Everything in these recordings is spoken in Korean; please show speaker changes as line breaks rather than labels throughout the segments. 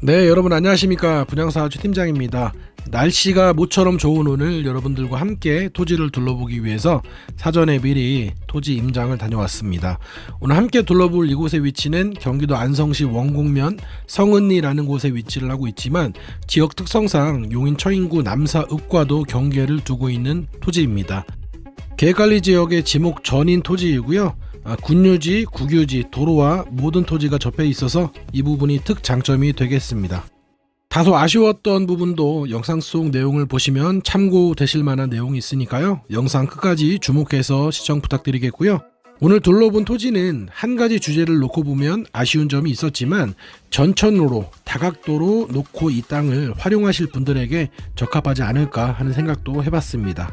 네, 여러분 안녕하십니까. 분양사 최팀장입니다. 날씨가 모처럼 좋은 오늘 여러분들과 함께 토지를 둘러보기 위해서 사전에 미리 토지 임장을 다녀왔습니다. 오늘 함께 둘러볼 이곳의 위치는 경기도 안성시 원곡면 성은리라는 곳에 위치를 하고 있지만 지역 특성상 용인 처인구 남사읍과도 경계를 두고 있는 토지입니다. 계획관리 지역의 지목 전인 토지이고요. 군유지, 국유지, 도로와 모든 토지가 접해 있어서 이 부분이 특장점이 되겠습니다. 다소 아쉬웠던 부분도 영상 속 내용을 보시면 참고되실 만한 내용이 있으니까요. 영상 끝까지 주목해서 시청 부탁드리겠고요. 오늘 둘러본 토지는 한 가지 주제를 놓고 보면 아쉬운 점이 있었지만 전천로로 다각도로 놓고 이 땅을 활용하실 분들에게 적합하지 않을까 하는 생각도 해봤습니다.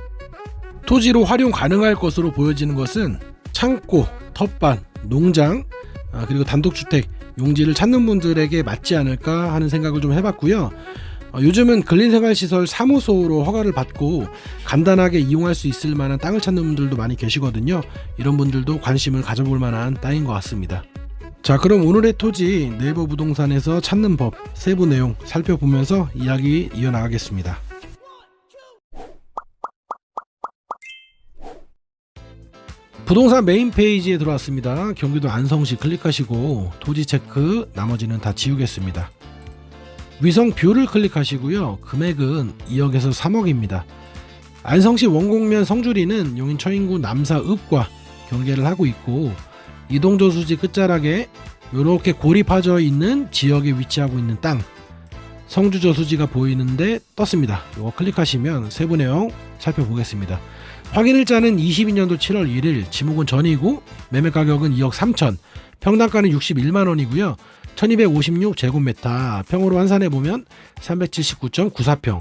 토지로 활용 가능할 것으로 보여지는 것은 창고, 텃밭, 농장, 그리고 단독주택, 용지를 찾는 분들에게 맞지 않을까 하는 생각을 좀 해봤고요. 요즘은 근린생활시설 사무소로 허가를 받고 간단하게 이용할 수 있을 만한 땅을 찾는 분들도 많이 계시거든요. 이런 분들도 관심을 가져볼 만한 땅인 것 같습니다. 자, 그럼 오늘의 토지 네이버 부동산에서 찾는 법 세부 내용 살펴보면서 이야기 이어나가겠습니다. 부동산 메인 페이지에 들어왔습니다. 경기도 안성시 클릭하시고 토지 체크, 나머지는 다 지우겠습니다. 위성 뷰를 클릭하시고요. 금액은 2억에서 3억입니다. 안성시 원곡면 성주리는 용인 처인구 남사읍과 경계를 하고 있고 이동저수지 끝자락에 이렇게 골이 파져 있는 지역에 위치하고 있는 땅, 성주저수지가 보이는데 떴습니다. 이거 클릭하시면 세부 내용 살펴보겠습니다. 확인일자는 22년도 7월 1일, 지목은 전이고 매매 가격은 2억 3천, 평당가는 61만원이고요. 1256제곱미터, 평으로 환산해보면 379.94평.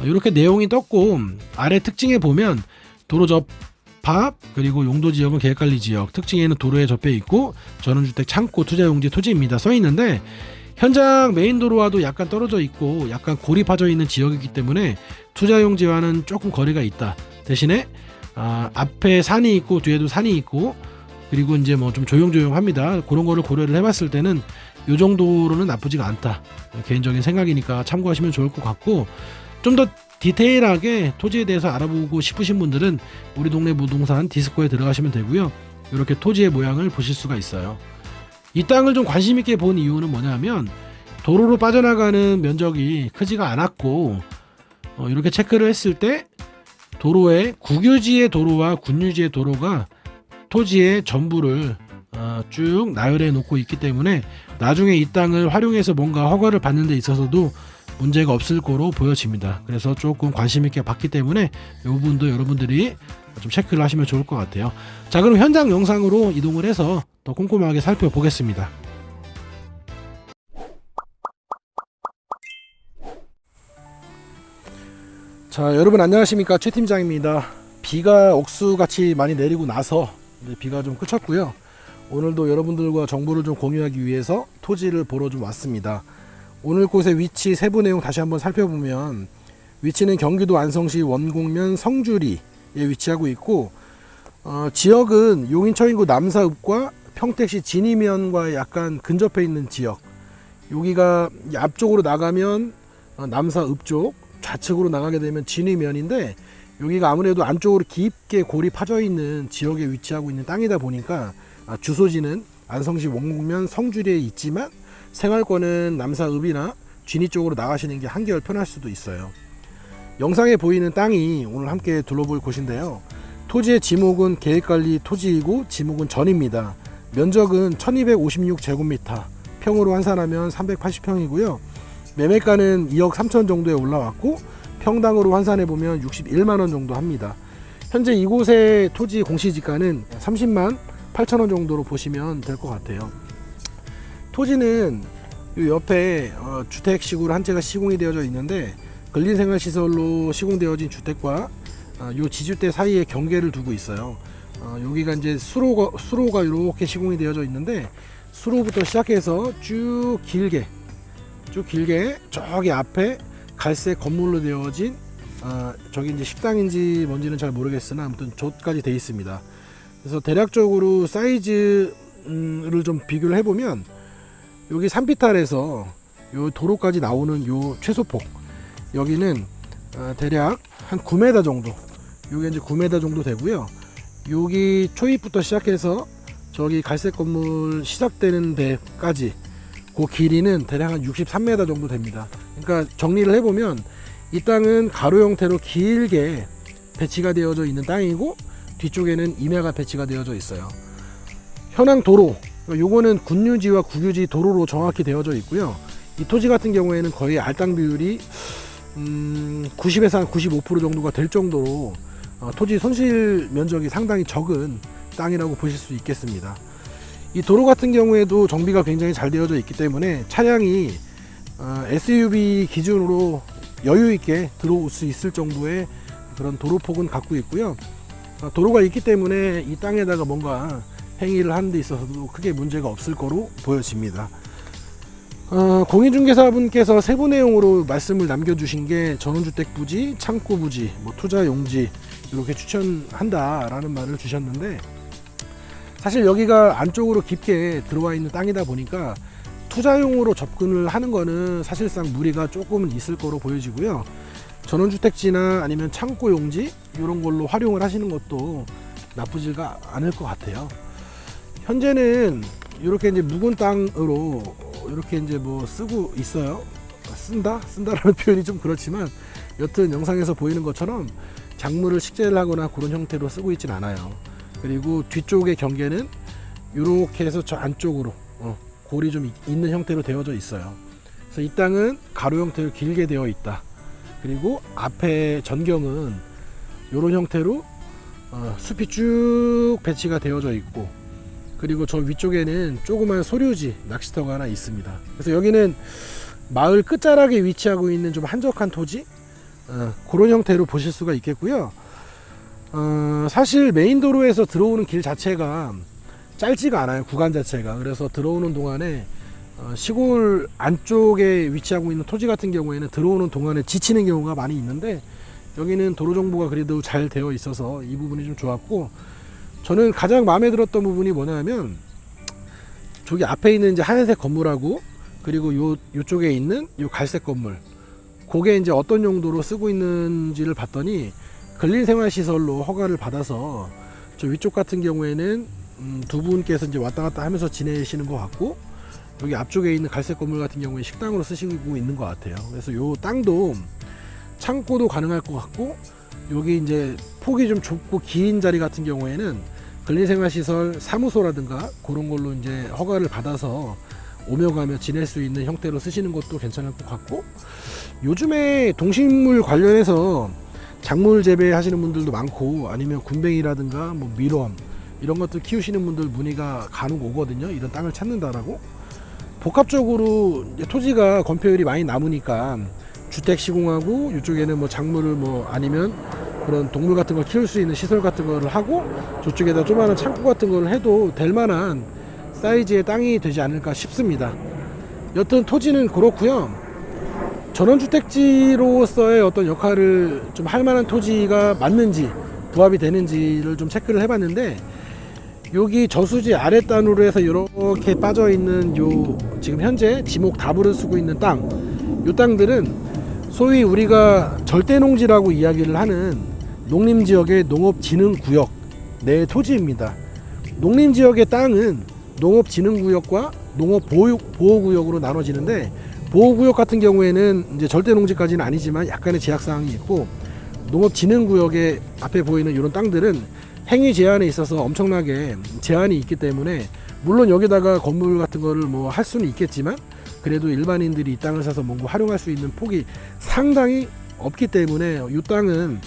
이렇게 내용이 떴고 아래 특징에 보면 도로 접합, 그리고 용도지역은 계획관리지역, 특징에는 도로에 접해 있고 전원주택 창고 투자용지 토지입니다 써있는데 현장 메인도로와도 약간 떨어져 있고 약간 골이 파져 있는 지역이기 때문에 투자용지와는 조금 거리가 있다. 대신에 앞에 산이 있고 뒤에도 산이 있고 그리고 이제 뭐 좀 조용조용합니다. 그런 거를 고려를 해봤을 때는 이 정도로는 나쁘지가 않다. 개인적인 생각이니까 참고하시면 좋을 것 같고 좀 더 디테일하게 토지에 대해서 알아보고 싶으신 분들은 우리 동네 부동산 디스코에 들어가시면 되고요. 이렇게 토지의 모양을 보실 수가 있어요. 이 땅을 좀 관심 있게 본 이유는 뭐냐면 도로로 빠져나가는 면적이 크지가 않았고 이렇게 체크를 했을 때 도로에 국유지의 도로와 군유지의 도로가 토지의 전부를 쭉 나열해 놓고 있기 때문에 나중에 이 땅을 활용해서 뭔가 허가를 받는 데 있어서도 문제가 없을 거로 보여집니다. 그래서 조금 관심 있게 봤기 때문에 이 부분도 여러분들이 좀 체크를 하시면 좋을 것 같아요. 자, 그럼 현장 영상으로 이동을 해서 더 꼼꼼하게 살펴보겠습니다. 자, 여러분 안녕하십니까. 최 팀장입니다. 비가 억수같이 많이 내리고 나서 이제 비가 좀 그쳤고요. 오늘도 여러분들과 정보를 좀 공유하기 위해서 토지를 보러 좀 왔습니다. 오늘 곳의 위치 세부 내용 다시 한번 살펴보면 위치는 경기도 안성시 원곡면 성주리에 위치하고 있고 지역은 용인 처인구 남사읍과 평택시 진이면과 약간 근접해 있는 지역. 여기가 앞쪽으로 나가면 남사읍 쪽, 좌측으로 나가게 되면 진이면인데 여기가 아무래도 안쪽으로 깊게 골이 파져 있는 지역에 위치하고 있는 땅이다 보니까 주소지는 안성시 원곡면 성주리에 있지만 생활권은 남사읍이나 진이 쪽으로 나가시는 게 한결 편할 수도 있어요. 영상에 보이는 땅이 오늘 함께 둘러볼 곳인데요. 토지의 지목은 계획관리 토지이고 지목은 전입니다. 면적은 1256제곱미터, 평으로 환산하면 380평이고요. 매매가는 2억 3천 정도에 올라왔고 평당으로 환산해보면 61만원 정도 합니다. 현재 이곳의 토지 공시지가는 30만 8천원 정도로 보시면 될 것 같아요. 토지는 이 옆에 주택식으로 한 채가 시공이 되어져 있는데 근린생활시설로 시공되어진 주택과 이 지주대 사이에 경계를 두고 있어요. 여기가 이제 수로가 이렇게 시공이 되어져 있는데 수로부터 시작해서 쭉 길게 저기 앞에 갈색 건물로 되어진 저기 이제 식당인지 뭔지는 잘 모르겠으나 아무튼 저까지 되어 있습니다. 그래서 대략적으로 사이즈를 좀 비교를 해보면 여기 산비탈에서 요 도로까지 나오는 요 최소폭, 여기는 대략 한 9m 정도, 요게 이제 9m 정도 되고요. 여기 초입부터 시작해서 저기 갈색 건물 시작되는 데까지 그 길이는 대략 한 63m 정도 됩니다. 그러니까 정리를 해보면 이 땅은 가로 형태로 길게 배치가 되어져 있는 땅이고, 뒤쪽에는 임야가 배치가 되어져 있어요. 현황 도로, 요거는 군유지와 국유지 도로로 정확히 되어져 있고요. 이 토지 같은 경우에는 거의 알땅 비율이 90에서 한 95% 정도가 될 정도로 토지 손실 면적이 상당히 적은 땅이라고 보실 수 있겠습니다. 이 도로 같은 경우에도 정비가 굉장히 잘 되어져 있기 때문에 차량이 SUV 기준으로 여유 있게 들어올 수 있을 정도의 그런 도로폭은 갖고 있고요. 도로가 있기 때문에 이 땅에다가 뭔가 행위를 하는 데 있어서도 크게 문제가 없을 거로 보여집니다. 공인중개사분께서 세부 내용으로 말씀을 남겨주신 게 전원주택 부지, 창고 부지, 뭐 투자 용지 이렇게 추천한다 라는 말을 주셨는데, 사실 여기가 안쪽으로 깊게 들어와 있는 땅이다 보니까 투자용으로 접근을 하는 거는 사실상 무리가 조금은 있을 거로 보여지고요. 전원주택지나 아니면 창고 용지 이런 걸로 활용을 하시는 것도 나쁘지가 않을 것 같아요. 현재는 이렇게 이제 묵은 땅으로 이렇게 이제 뭐 쓰고 있어요. 쓴다라는 표현이 좀 그렇지만 여튼 영상에서 보이는 것처럼 작물을 식재를 하거나 그런 형태로 쓰고 있진 않아요. 그리고 뒤쪽의 경계는 이렇게 해서 저 안쪽으로 골이 좀 있는 형태로 되어져 있어요. 그래서 이 땅은 가로 형태로 길게 되어 있다. 그리고 앞에 전경은 이런 형태로 숲이 쭉 배치가 되어져 있고, 그리고 저 위쪽에는 조그만 소류지 낚시터가 하나 있습니다. 그래서 여기는 마을 끝자락에 위치하고 있는 좀 한적한 토지, 그런 형태로 보실 수가 있겠고요. 사실 메인 도로에서 들어오는 길 자체가 짧지가 않아요, 구간 자체가. 그래서 들어오는 동안에 시골 안쪽에 위치하고 있는 토지 같은 경우에는 들어오는 동안에 지치는 경우가 많이 있는데, 여기는 도로 정보가 그래도 잘 되어 있어서 이 부분이 좀 좋았고, 저는 가장 마음에 들었던 부분이 뭐냐면 저기 앞에 있는 이제 하얀색 건물하고, 그리고 요쪽에 있는 요 갈색 건물, 그게 이제 어떤 용도로 쓰고 있는지를 봤더니 근린생활시설로 허가를 받아서 저 위쪽 같은 경우에는 두 분께서 이제 왔다 갔다 하면서 지내시는 것 같고, 여기 앞쪽에 있는 갈색 건물 같은 경우에 식당으로 쓰시고 있는 것 같아요. 그래서 요 땅도 창고도 가능할 것 같고, 여기 이제 폭이 좀 좁고 긴 자리 같은 경우에는 근린생활시설 사무소라든가 그런 걸로 이제 허가를 받아서 오며 가며 지낼 수 있는 형태로 쓰시는 것도 괜찮을 것 같고, 요즘에 동식물 관련해서 작물 재배하시는 분들도 많고, 아니면 군뱅이라든가 뭐 밀원 이런 것들 키우시는 분들 문의가 간혹 오거든요. 이런 땅을 찾는다라고. 복합적으로 이제 토지가 건폐율이 많이 남으니까 주택 시공하고, 이쪽에는 뭐 작물을 뭐 아니면 그런 동물 같은 걸 키울 수 있는 시설 같은 거를 하고, 저쪽에다 조그마한 창고 같은 걸 해도 될 만한 사이즈의 땅이 되지 않을까 싶습니다. 여튼 토지는 그렇고요. 전원주택지로서의 어떤 역할을 좀 할 만한 토지가 맞는지, 부합이 되는지를 좀 체크를 해봤는데, 여기 저수지 아랫단으로 해서 이렇게 빠져 있는 요 지금 현재 지목 다부를 쓰고 있는 땅, 요 땅들은 소위 우리가 절대농지라고 이야기를 하는 농림지역의 농업진흥구역 내 토지입니다. 농림지역의 땅은 농업진흥구역과 농업보호구역으로 나눠지는데, 보호구역 같은 경우에는 이제 절대농지까지는 아니지만 약간의 제약사항이 있고, 농업진흥구역의 앞에 보이는 이런 땅들은 행위 제한에 있어서 엄청나게 제한이 있기 때문에, 물론 여기다가 건물 같은 거를 뭐 할 수는 있겠지만 그래도 일반인들이 이 땅을 사서 뭔가 활용할 수 있는 폭이 상당히 없기 때문에, 이 땅은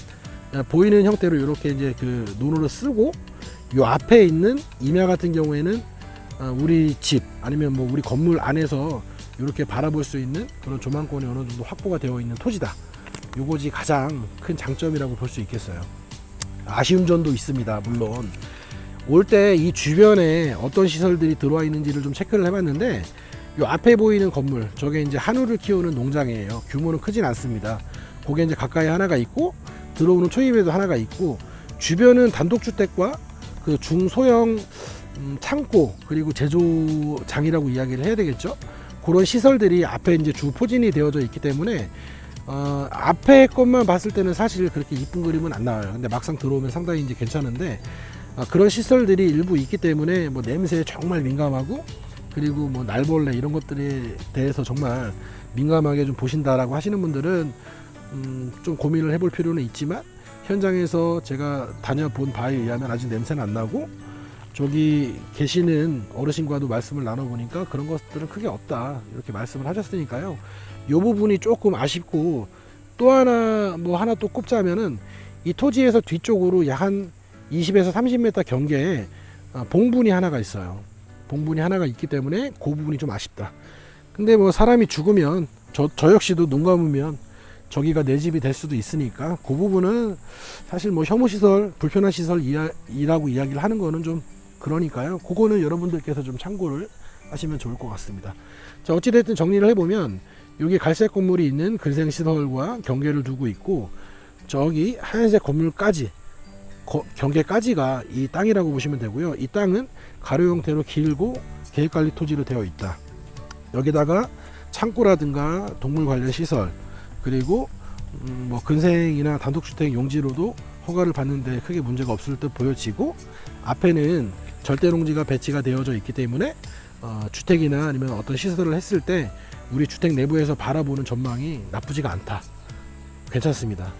보이는 형태로 이렇게 이제 그 논으로 쓰고, 이 앞에 있는 임야 같은 경우에는 우리 집 아니면 뭐 우리 건물 안에서 이렇게 바라볼 수 있는 그런 조망권이 어느 정도 확보가 되어 있는 토지다. 요것이 가장 큰 장점이라고 볼 수 있겠어요. 아쉬운 점도 있습니다. 물론 올 때 이 주변에 어떤 시설들이 들어와 있는지를 좀 체크를 해봤는데, 이 앞에 보이는 건물, 저게 이제 한우를 키우는 농장이에요. 규모는 크진 않습니다. 그게 이제 가까이 하나가 있고, 들어오는 초입에도 하나가 있고, 주변은 단독주택과 그 중소형 창고, 그리고 제조장이라고 이야기를 해야 되겠죠. 그런 시설들이 앞에 이제 주 포진이 되어져 있기 때문에 앞에 것만 봤을 때는 사실 그렇게 이쁜 그림은 안 나와요. 근데 막상 들어오면 상당히 이제 괜찮은데 그런 시설들이 일부 있기 때문에 뭐 냄새에 정말 민감하고 그리고 뭐 날벌레 이런 것들에 대해서 정말 민감하게 좀 보신다라고 하시는 분들은 좀 고민을 해볼 필요는 있지만 현장에서 제가 다녀본 바에 의하면 아직 냄새는 안 나고 저기 계시는 어르신과도 말씀을 나눠보니까 그런 것들은 크게 없다 이렇게 말씀을 하셨으니까요. 이 부분이 조금 아쉽고 또 하나 뭐 하나 또 꼽자면은 이 토지에서 뒤쪽으로 약 한 20에서 30m 경계에 봉분이 하나가 있어요. 봉분이 하나가 있기 때문에 그 부분이 좀 아쉽다. 근데 뭐 사람이 죽으면 저 역시도 눈 감으면 저기가 내 집이 될 수도 있으니까 그 부분은 사실 뭐 혐오시설, 불편한 시설이라고 이야기를 하는 거는 좀 그러니까요. 그거는 여러분들께서 좀 참고를 하시면 좋을 것 같습니다. 자, 어찌됐든 정리를 해보면 여기 갈색 건물이 있는 근생시설과 경계를 두고 있고 저기 하얀색 건물까지 경계까지가 이 땅이라고 보시면 되고요. 이 땅은 가로 형태로 길고 계획관리 토지로 되어 있다. 여기다가 창고라든가 동물 관련 시설 그리고 뭐 근생이나 단독주택 용지로도 허가를 받는데 크게 문제가 없을 듯 보여지고 앞에는 절대농지가 배치가 되어져 있기 때문에 주택이나 아니면 어떤 시설을 했을 때 우리 주택 내부에서 바라보는 전망이 나쁘지가 않다. 괜찮습니다.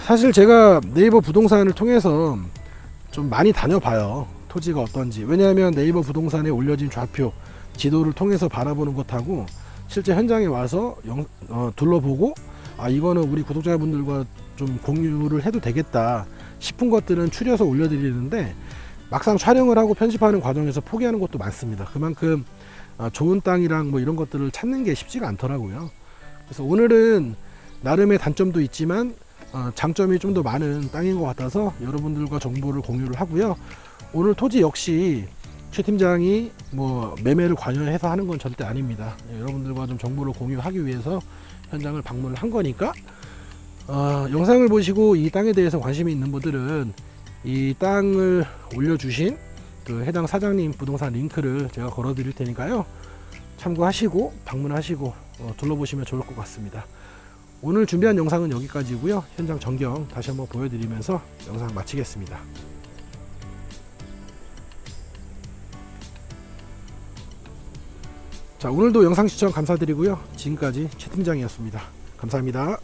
사실 제가 네이버 부동산을 통해서 좀 많이 다녀봐요. 토지가 어떤지. 왜냐하면 네이버 부동산에 올려진 좌표 지도를 통해서 바라보는 것하고 실제 현장에 와서 둘러보고 이거는 우리 구독자분들과 좀 공유를 해도 되겠다 싶은 것들은 추려서 올려드리는데 막상 촬영을 하고 편집하는 과정에서 포기하는 것도 많습니다. 그만큼 좋은 땅이랑 뭐 이런 것들을 찾는 게 쉽지가 않더라고요. 그래서 오늘은 나름의 단점도 있지만 장점이 좀 더 많은 땅인 것 같아서 여러분들과 정보를 공유를 하고요. 오늘 토지 역시 최 팀장이 뭐 매매를 관여해서 하는 건 절대 아닙니다. 여러분들과 좀 정보를 공유하기 위해서 현장을 방문을 한 거니까 영상을 보시고 이 땅에 대해서 관심이 있는 분들은 이 땅을 올려주신 그 해당 사장님 부동산 링크를 제가 걸어 드릴 테니까요. 참고하시고 방문하시고 둘러보시면 좋을 것 같습니다. 오늘 준비한 영상은 여기까지고요. 현장 전경 다시 한번 보여드리면서 영상 마치겠습니다. 자, 오늘도 영상 시청 감사드리고요. 지금까지 최 팀장이었습니다. 감사합니다.